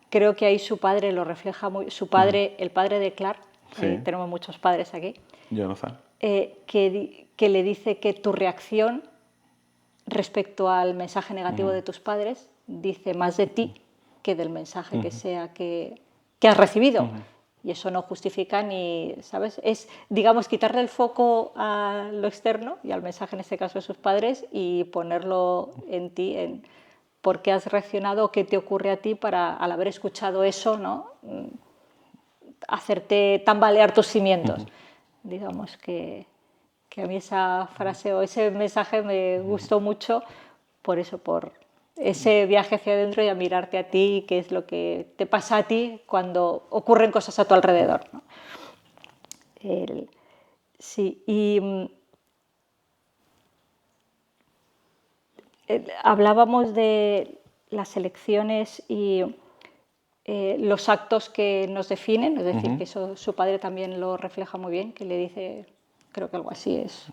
creo que ahí su padre lo refleja muy. Su padre, el padre de Clark, Sí. tenemos muchos padres aquí, Jonathan. que le dice que tu reacción respecto al mensaje negativo de tus padres dice más de ti que del mensaje que sea que has recibido. Y eso no justifica ni, ¿sabes? Es, digamos, quitarle el foco a lo externo y al mensaje, en este caso, de sus padres, y ponerlo en ti, en por qué has reaccionado o qué te ocurre a ti para, al haber escuchado eso, ¿no? Hacerte tambalear tus cimientos. Digamos que a mí esa frase o ese mensaje me gustó mucho por eso, por ese viaje hacia adentro y a mirarte a ti y qué es lo que te pasa a ti cuando ocurren cosas a tu alrededor, ¿no? Sí, y hablábamos de las elecciones y los actos que nos definen, es decir, que eso su padre también lo refleja muy bien, que le dice, creo que algo así es,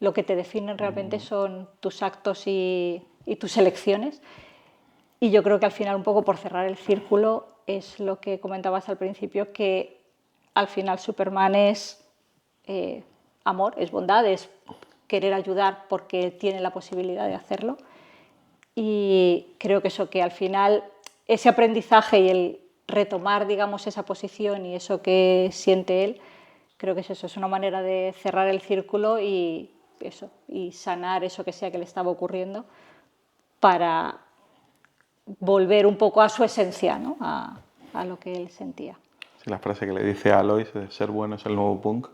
lo que te definen realmente son tus actos y tus elecciones. Y yo creo que al final, un poco por cerrar el círculo, es lo que comentabas al principio, que al final Superman es amor, es bondad, es querer ayudar porque tiene la posibilidad de hacerlo. Y creo que eso, que al final ese aprendizaje y el retomar, digamos, esa posición y eso que siente él, creo que es eso, es una manera de cerrar el círculo y eso, y sanar eso que sea que le estaba ocurriendo para volver un poco a su esencia, ¿no? a lo que él sentía. Sí, la frase que le dice a Lois de ser bueno es el nuevo punk,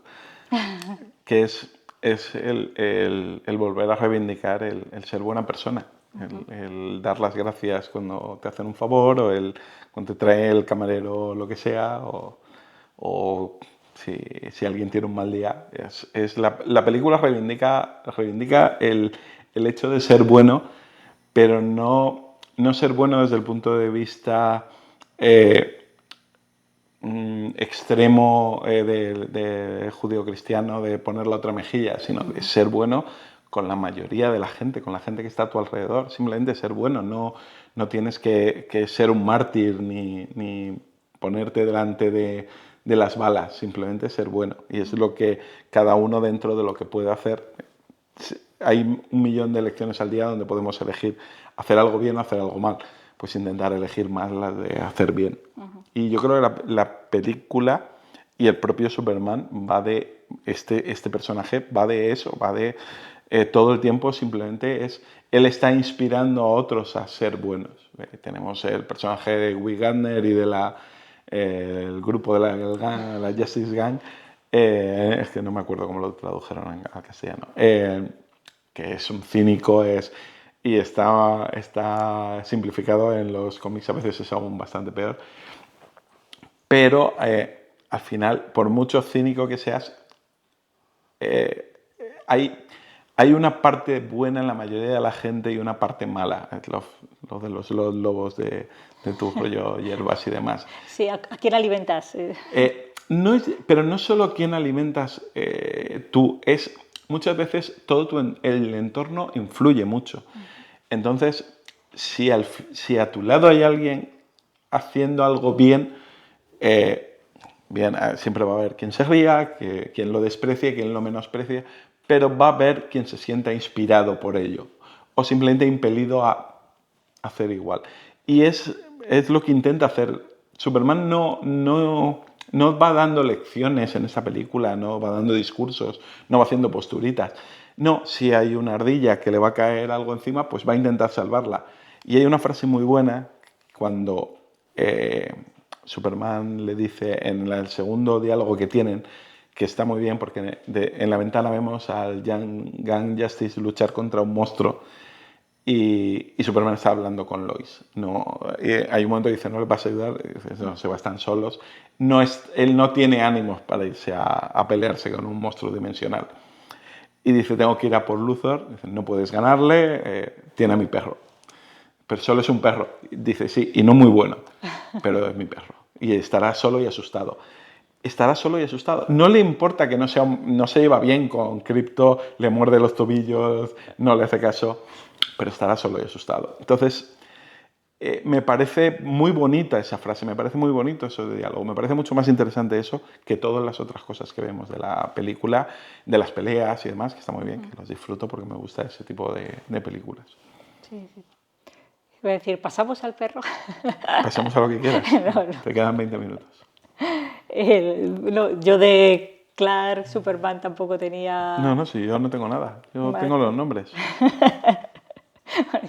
que es el volver a reivindicar el ser buena persona, el dar las gracias cuando te hacen un favor, o cuando te trae el camarero lo que sea, o si alguien tiene un mal día. La película reivindica el hecho de ser bueno, pero no ser bueno desde el punto de vista extremo de judío-cristiano, de poner la otra mejilla, sino de ser bueno con la mayoría de la gente, con la gente que está a tu alrededor. Simplemente ser bueno, no tienes que ser un mártir ni ponerte delante de las balas, simplemente ser bueno. Y es lo que cada uno dentro de lo que puede hacer. Hay 1.000.000 de elecciones al día donde podemos elegir hacer algo bien o hacer algo mal. Pues intentar elegir más la de hacer bien. Y yo creo que la película y el propio Superman va de este personaje, va de eso, va de todo el tiempo simplemente él está inspirando a otros a ser buenos. Tenemos el personaje de Guy Gardner y de el grupo de la Justice Gang, es que no me acuerdo cómo lo tradujeron al castellano, que es un cínico, y está simplificado en los cómics, a veces es aún bastante peor, pero al final, por mucho cínico que seas, hay una parte buena en la mayoría de la gente y una parte mala, lo de los lobos de tu rollo, hierbas y demás. Sí, ¿a quién alimentas? Pero no solo quién alimentas tú, muchas veces todo el entorno influye mucho. Entonces, si a tu lado hay alguien haciendo algo bien, siempre va a haber quien se ría, quien lo desprecie, quien lo menosprecie, pero va a haber quien se sienta inspirado por ello o simplemente impelido a hacer igual. Y es lo que intenta hacer. Superman no va dando lecciones en esa película, no va dando discursos, no va haciendo posturitas. No, si hay una ardilla que le va a caer algo encima, pues va a intentar salvarla. Y hay una frase muy buena cuando Superman le dice en el segundo diálogo que tienen, que está muy bien porque en la ventana vemos al Young Justice luchar contra un monstruo y Superman está hablando con Lois. Hay un momento que dice, no le vas a ayudar, dice, no, se están solos. Él no tiene ánimos para irse a pelearse con un monstruo dimensional. Y dice, tengo que ir a por Luthor. Dice, no puedes ganarle, tiene a mi perro. Pero solo es un perro. Dice, sí, y no muy bueno, pero es mi perro. Y estará solo y asustado. Estará solo y asustado. No le importa que no se lleva bien con Krypto, le muerde los tobillos, no le hace caso, pero estará solo y asustado. Entonces, me parece muy bonita esa frase, me parece muy bonito eso de diálogo, me parece mucho más interesante eso que todas las otras cosas que vemos de la película, de las peleas y demás, que está muy bien, que las disfruto porque me gusta ese tipo de películas. Sí, sí. Voy a decir, ¿pasamos al perro? Pasamos a lo que quieras. No. Te quedan 20 minutos. Yo de Clark, Superman tampoco tenía... No, sí, yo no tengo nada. Yo tengo los nombres.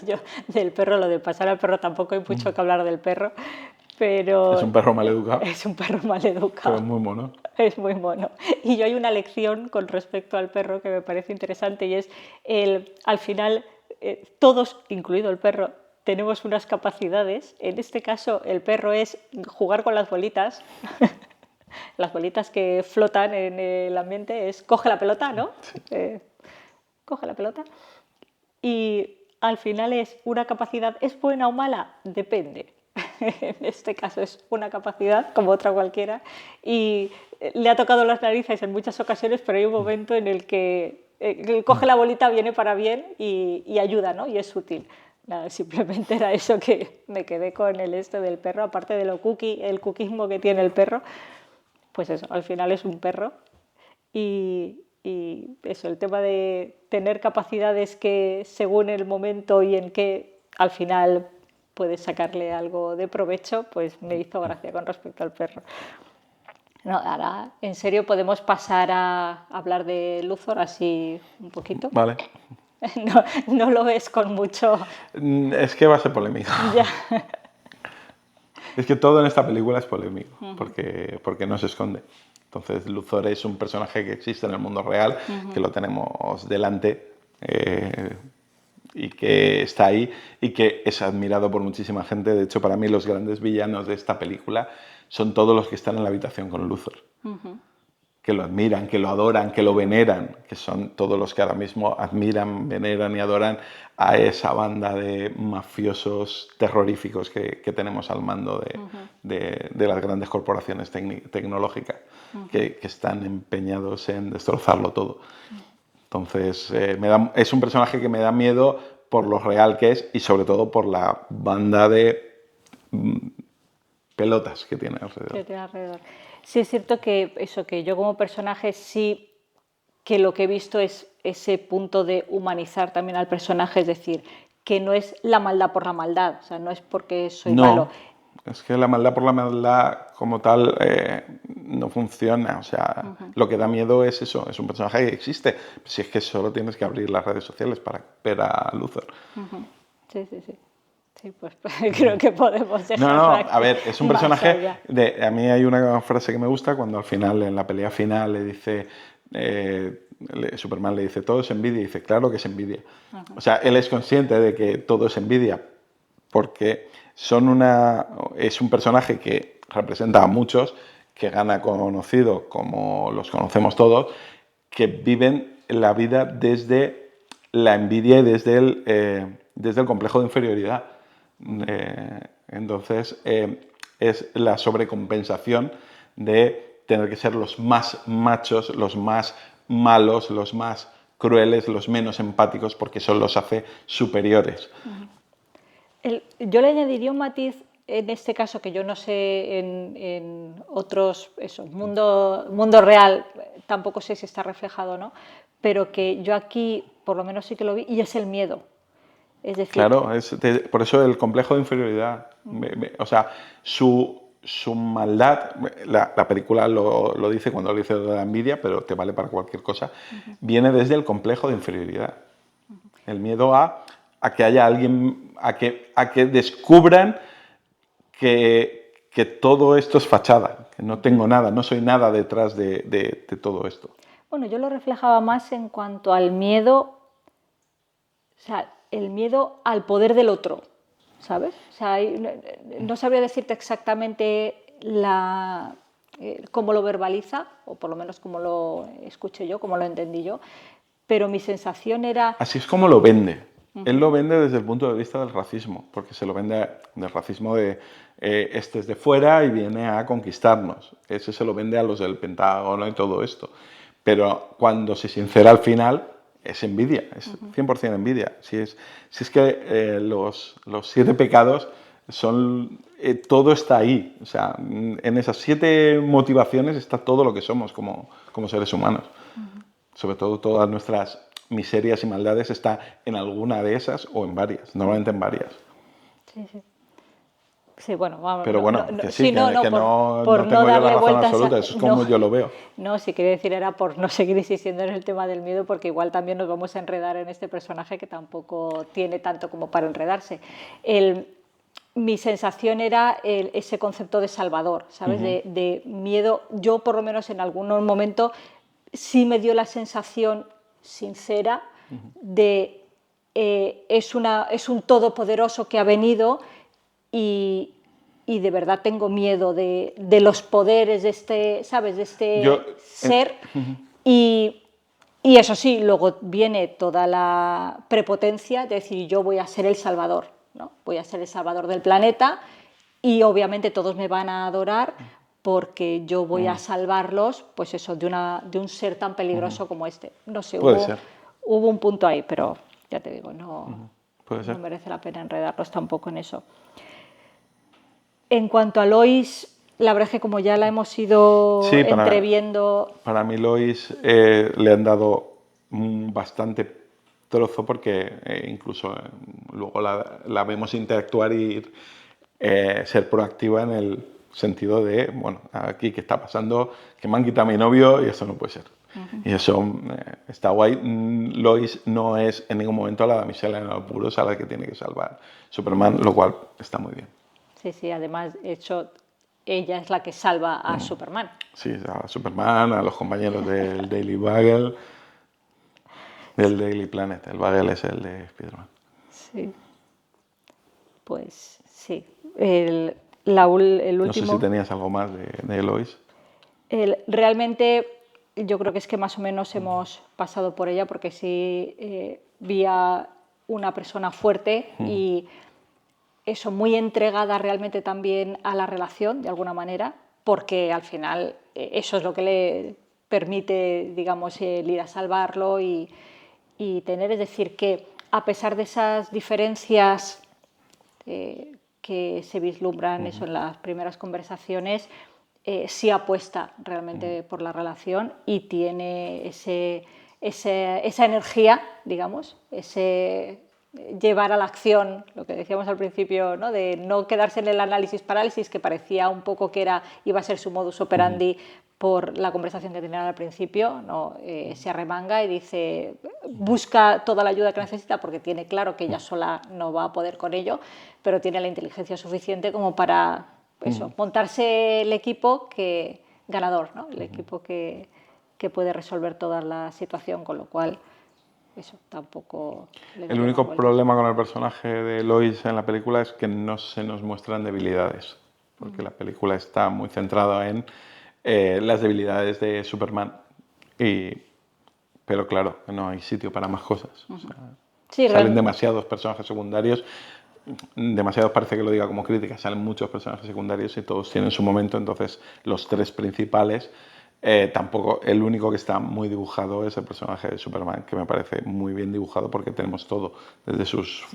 Yo del perro, lo de pasar al perro, tampoco hay mucho que hablar del perro, pero... Es un perro mal educado. Es un perro mal educado. Pero es muy mono. Es muy mono. Y yo hay una lección con respecto al perro que me parece interesante y es, al final, todos, incluido el perro, tenemos unas capacidades. En este caso, el perro es jugar con las bolitas. Las bolitas que flotan en el ambiente es coge la pelota, ¿no? Sí. Coge la pelota. Y al final es una capacidad, ¿es buena o mala? Depende. En este caso es una capacidad como otra cualquiera y le ha tocado las narices en muchas ocasiones, pero hay un momento en el que coge la bolita, viene para bien y ayuda, ¿no? Y es útil. Nada, simplemente era eso, que me quedé con el del perro, aparte de el cookismo que tiene el perro, pues eso, al final es un perro y eso, el tema de tener capacidades que según el momento y en que al final puedes sacarle algo de provecho, pues me hizo gracia con respecto al perro. No, ahora, en serio, podemos pasar a hablar de Luthor así un poquito. Vale. No lo ves con mucho... Es que va a ser polémico. Ya. Es que todo en esta película es polémico, porque no se esconde. Entonces, Luthor es un personaje que existe en el mundo real, que lo tenemos delante y que está ahí y que es admirado por muchísima gente. De hecho, para mí los grandes villanos de esta película son todos los que están en la habitación con Luthor. Que lo admiran, que lo adoran, que lo veneran, que son todos los que ahora mismo admiran, veneran y adoran a esa banda de mafiosos terroríficos que tenemos al mando de las grandes corporaciones tecnológicas, que están empeñados en destrozarlo todo. Entonces, es un personaje que me da miedo por lo real que es y sobre todo por la banda de pelotas que tiene alrededor. Que tiene alrededor. Sí, es cierto que eso, que yo como personaje sí que lo que he visto es ese punto de humanizar también al personaje, es decir, que no es la maldad por la maldad, o sea, no es porque soy malo. Es que la maldad por la maldad como tal no funciona, o sea, lo que da miedo es eso, es un personaje que existe, si es que solo tienes que abrir las redes sociales para ver a Luthor. Sí, sí, sí. Sí, pues creo que podemos dejarlo No, aquí a ver, es un más personaje allá. a mí hay una frase que me gusta cuando al final, en la pelea final, le dice, Superman le dice, todo es envidia, y dice, claro que es envidia. O sea, él es consciente de que todo es envidia, porque es un personaje que representa a muchos, que gana conocido como los conocemos todos, que viven la vida desde la envidia y desde el complejo de inferioridad. Entonces, es la sobrecompensación de tener que ser los más machos, los más malos, los más crueles, los menos empáticos, porque eso los hace superiores. Yo le añadiría un matiz en este caso que yo no sé en otros, mundo real, tampoco sé si está reflejado o no, pero que yo aquí por lo menos sí que lo vi y es el miedo. Es decir, claro, por eso el complejo de inferioridad. O sea, su maldad, la película lo dice cuando lo dice de la envidia, pero te vale para cualquier cosa, viene desde el complejo de inferioridad. El miedo a que haya alguien, a que descubran que todo esto es fachada, que no tengo nada, no soy nada detrás de todo esto. bueno, yo lo reflejaba más en cuanto al miedo, o sea, el miedo al poder del otro, ¿sabes? O sea, no sabría decirte exactamente cómo lo verbaliza, o por lo menos cómo lo escuché yo, cómo lo entendí yo, pero mi sensación era... Así es como lo vende. Él lo vende desde el punto de vista del racismo, porque se lo vende del racismo de este es de fuera y viene a conquistarnos. Ese se lo vende a los del Pentágono y todo esto. Pero cuando se sincera al final, es envidia, es 100% envidia. Si es que los 7 pecados son... todo está ahí. O sea, en esas 7 motivaciones está todo lo que somos como seres humanos. Sobre todo todas nuestras miserias y maldades está en alguna de esas o en varias, normalmente en varias. Sí, sí. Sí, bueno, vamos, Pero bueno, que sí, sí, que por no no tengo yo la darle razón vueltas absoluta, eso es como yo lo veo. No, sí quería decir era por no seguir insistiendo en el tema del miedo, porque igual también nos vamos a enredar en este personaje que tampoco tiene tanto como para enredarse. Mi sensación era ese concepto de salvador, ¿sabes? De miedo. Yo, por lo menos en algún momento, sí me dio la sensación sincera de es un todopoderoso que ha venido y de verdad tengo miedo de los poderes de este, ¿sabes? De Yo, este ser. Y eso sí, luego viene toda la prepotencia de decir yo voy a ser el salvador, ¿no? Voy a ser el salvador del planeta y obviamente todos me van a adorar porque yo voy a salvarlos, pues eso, de un ser tan peligroso como este. No sé, puede ser, hubo un punto ahí, pero ya te digo, no puede ser. merece la pena enredarlos tampoco en eso. En cuanto a Lois, la verdad es que como ya la hemos ido Sí, entreviendo... para mí Lois le han dado bastante trozo porque incluso luego la vemos interactuar y ser proactiva en el sentido de, bueno, aquí qué está pasando, que me han quitado a mi novio y eso no puede ser. Y eso está guay. Lois no es en ningún momento la damisela en apuros a la que tiene que salvar Superman, lo cual está muy bien. Sí, sí, además, de hecho, ella es la que salva a Superman. Sí, a Superman, a los compañeros del Daily Bugle, del Daily Planet. El Bugle es el de Spider-Man. Sí. Pues sí. El último... No sé si tenías algo más de Lois. Realmente yo creo que es que más o menos hemos pasado por ella porque sí vi a una persona fuerte y eso, muy entregada realmente también a la relación, de alguna manera, porque al final eso es lo que permite, digamos, el ir a salvarlo y tener, es decir, que a pesar de esas diferencias que se vislumbran eso en las primeras conversaciones, sí apuesta realmente por la relación y tiene esa energía, digamos, ese llevar a la acción, lo que decíamos al principio, ¿no? De no quedarse en el análisis parálisis, que parecía un poco que iba a ser su modus operandi por la conversación que tenían al principio, ¿no? Se arremanga y dice, busca toda la ayuda que necesita porque tiene claro que ella sola no va a poder con ello, pero tiene la inteligencia suficiente como para eso, montarse el equipo ganador, ¿no? El equipo que puede resolver toda la situación, con lo cual eso tampoco le El único problema con el personaje de Lois en la película es que no se nos muestran debilidades, porque la película está muy centrada en las debilidades de Superman, pero claro, no hay sitio para más cosas. O sea, sí, salen demasiados personajes secundarios, demasiados parece que lo diga como crítica, salen muchos personajes secundarios y todos tienen su momento, entonces los tres principales... tampoco, el único que está muy dibujado es el personaje de Superman, que me parece muy bien dibujado porque tenemos todo, desde sus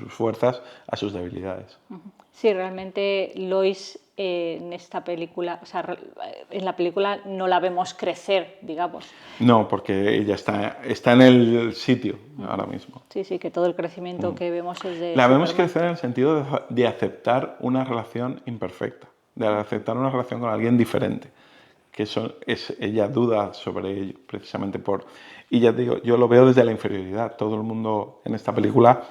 fuerzas a sus debilidades. Sí, realmente Lois en esta película, o sea, en la película no la vemos crecer, digamos. No, porque ella está en el sitio ahora mismo. Sí, sí, que todo el crecimiento que vemos es de La Superman. vemos crecer en el sentido de aceptar una relación imperfecta, de aceptar una relación con alguien diferente. Que ella duda sobre ello, precisamente por... Y ya te digo, yo lo veo desde la inferioridad. Todo el mundo en esta película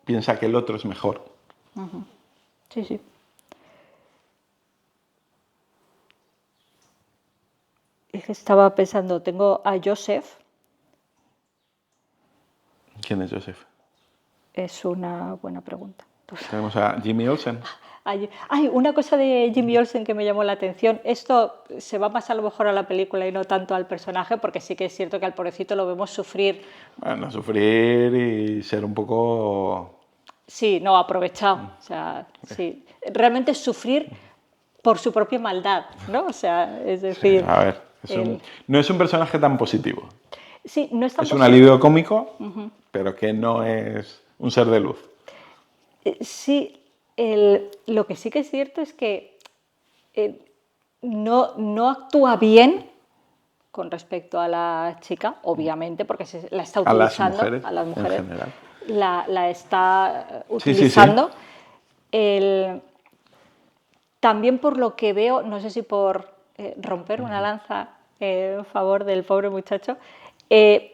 piensa que el otro es mejor. Sí, sí. Estaba pensando, tengo a Joseph. ¿Quién es Joseph? Es una buena pregunta. Tenemos a Jimmy Olsen. Hay una cosa de Jimmy Olsen que me llamó la atención. Esto se va más a lo mejor a la película y no tanto al personaje, porque sí que es cierto que al pobrecito lo vemos sufrir. Bueno, sufrir y ser un poco... Sí, no, aprovechado. O sea, sí. Realmente sufrir por su propia maldad, ¿no? O sea, es decir... Sí, a ver, no es un personaje tan positivo. Sí, no es tan Es un alivio cómico, pero que no es un ser de luz. Sí, lo que sí que es cierto es que no actúa bien con respecto a la chica, obviamente, porque la está utilizando. A las mujeres en general. La está utilizando. Sí. También por lo que veo, no sé si por romper una lanza en favor del pobre muchacho, es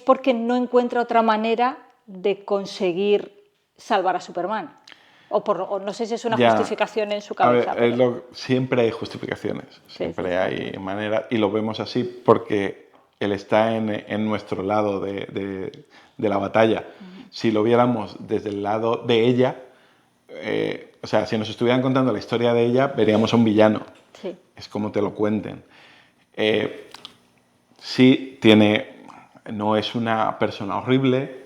porque no encuentra otra manera de conseguir salvar a Superman. O no sé si es una justificación en su cabeza. Siempre hay justificaciones, siempre hay maneras, y lo vemos así porque él está en nuestro lado de la batalla. Si lo viéramos desde el lado de ella, o sea, si nos estuvieran contando la historia de ella, veríamos a un villano. Sí. Es como te lo cuenten. Sí, no es una persona horrible,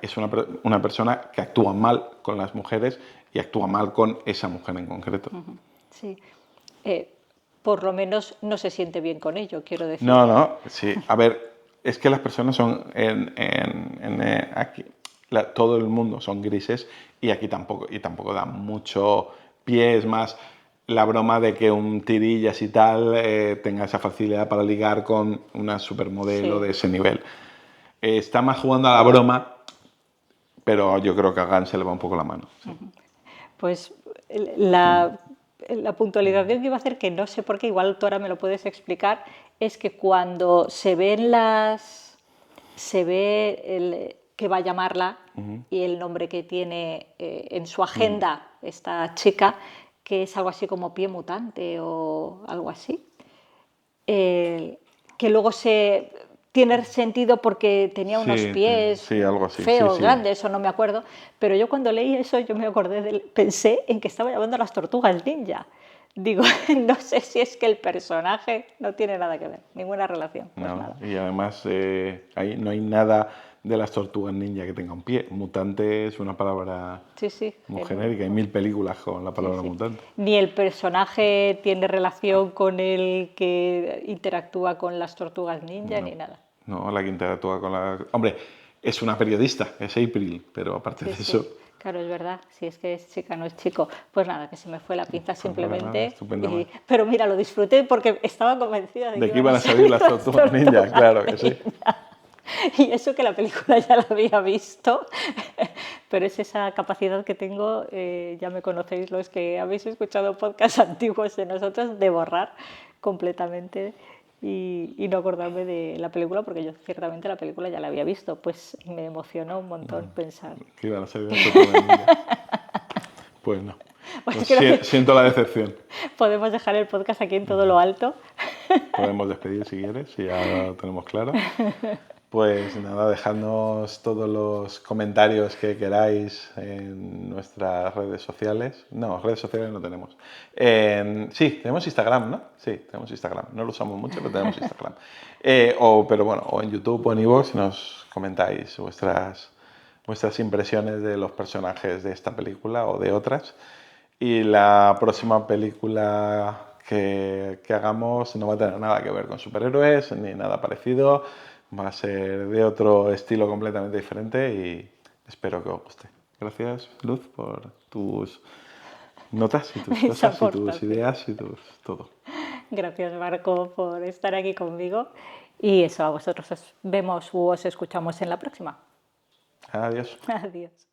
es una persona que actúa mal con las mujeres y actúa mal con esa mujer en concreto. Sí. Por lo menos no se siente bien con ello, quiero decir. No, sí. A ver, es que las personas son aquí, todo el mundo son grises y aquí tampoco da mucho pie. Es más la broma de que un tirillas y tal tenga esa facilidad para ligar con una supermodelo de ese nivel. Está más jugando a la broma, pero yo creo que a Gunn se le va un poco la mano. Sí. Pues la puntualización que iba a hacer, que no sé por qué, igual tú ahora me lo puedes explicar, es que cuando se ve que va a llamarla y el nombre que tiene en su agenda esta chica, que es algo así como pie mutante o algo así, que luego tiene sentido porque tenía unos pies algo así, feos, grandes, o no me acuerdo, pero yo cuando leí eso yo me acordé, pensé en que estaba llamando a las tortugas ninja. digo, no sé si es que el personaje no tiene nada que ver, ninguna relación. Pues No, nada. y además ahí no hay nada de las tortugas ninja que tenga un pie. Mutante es una palabra Sí, sí, muy genérico. genérica. Hay 1000 películas con la Sí, palabra sí. mutante. Ni el personaje tiene relación con el que interactúa con las tortugas ninja, ni nada. No, la que interactúa con la... Hombre, es una periodista, es April, pero aparte Sí, de sí, eso... claro, es verdad. Si es que es chica, no es chico. Pues nada, que se me fue la pinza Pues nada, simplemente. estupendamente. Pero mira, lo disfruté porque estaba convencida de De que que iban iban a a salir salir las las tortugas ninja, tortugas claro que sí. ninja. Y eso que la película ya la había visto, pero es esa capacidad que tengo, ya me conocéis los que habéis escuchado podcasts antiguos de nosotros, de borrar completamente y no acordarme de la película, porque yo ciertamente la película ya la había visto, pues me emocionó un montón pensar. Que iban a salir las tortugas ninja. Pues no. Pues Pues creo que siento la decepción. podemos dejar el podcast aquí en todo lo alto. Podemos despedir si quieres, si ya lo tenemos claro. Pues nada, dejadnos todos los comentarios que queráis en nuestras redes sociales. No, redes sociales no tenemos. Sí, tenemos Instagram, ¿no? Sí, tenemos Instagram. No lo usamos mucho, pero tenemos Instagram. Pero bueno, o en YouTube o en iVoox nos comentáis vuestras impresiones de los personajes de esta película o de otras. Y la próxima película que hagamos no va a tener nada que ver con superhéroes ni nada parecido. Va a ser de otro estilo completamente diferente y espero que os guste. Gracias, Luz, por tus notas y tus Mis cosas y tus aportaciones. ideas y todo. Gracias, Marco, por estar aquí conmigo. Y eso, a vosotros os vemos o os escuchamos en la próxima. Adiós. Adiós.